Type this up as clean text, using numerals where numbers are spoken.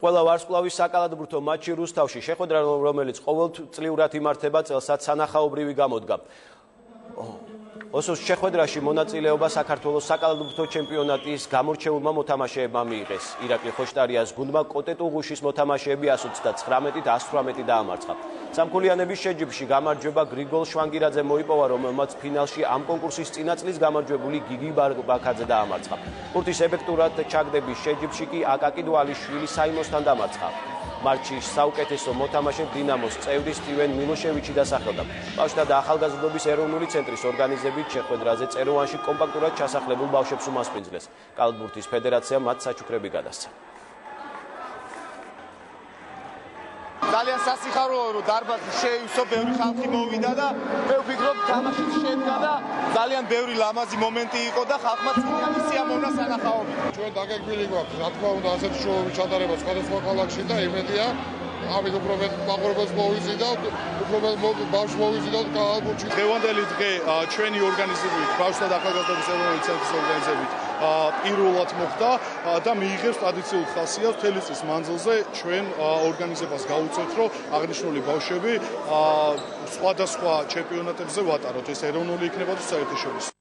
ყველა ვარსკვლავის საკალათბურთო მატჩი რუსთავში შეხვედრა, რომელიც ყოველწლიურად იმართება წელსაც სანახაობრივი გამოდგა. ოსოს შეხვედრაში მონაწილეობა საქართველოს საკალათბურთო ჩემპიონატის გამორჩეულმა მოთამაშეებმა მიიღეს. ირაკლი ხოშტარიას გუნდმა კოტეტუღუშის მოთამაშეები 119-ით 118 დაამარცხა. სამქულიანების შეჯიბრში გამარჯვება გრიგოლ შვანგირაძე მოიპოვა, რომელმაც ფინალში ამ კონკურსის წინა წლის გამარჯვებული გიგი ბაქაძე დაამარცხა. ბურთის ეფექტურად ჩაგდების შეჯიბრში კი აკაკი დვალიშვილი საიმოსთან დამარცხა. მატჩის საუკეთესო მოთამაშედ დინამოს წევრი სტივენ მილოშევიჩი დასახელდა. ბავშვთა და ახალგაზრდობის ეროვნული ცენტრის ორგანიზებით შეხვედრაზე წეროვანში კომპაქტურად ჩასახლებულ ბავშვებს უმასპინძლეს. კალათბურთის ფედერაციამ მათ საჩუქრები გადასცა. ძალიან სასიხარულოა, რომ დარბაზი შეივსო, ბევრი ხალხი მოვიდა და მე ვფიქრობ, თამაში შედგა და ძალიან ბევრი ლამაზი მომენტი იყო და ხალხმა წინიანი სიამოვნა სანახაობით. ჩვენ დაგეგმილი გვაქვს, რა თქმა უნდა, ასეთი შოუების ჩატარება სხვადასხვა ქალაქში და იმედია, ამით უფრო მეტ მაყურებელს მოვიზიდავთ, უფრო მეტ ბავშვს მოვიზიდავთ კალათბურთში. დღევანდელი დღე ჩვენი ორგანიზებით, ბავშვთა და ახალგაზრდობის ეროვნული ცენტრის ორგანიზებით პირველად მოხდა და მიიღებს ტრადიციულ ხასიათს მთელი წლის მანძილზე ჩვენ ორგანიზებას გაუწევთ, რომ აღნიშნული ბავშვები სხვადასხვა ჩემპიონატებზე ვატაროთ, ეს ეროვნული იქნება თუ საერთაშორისო.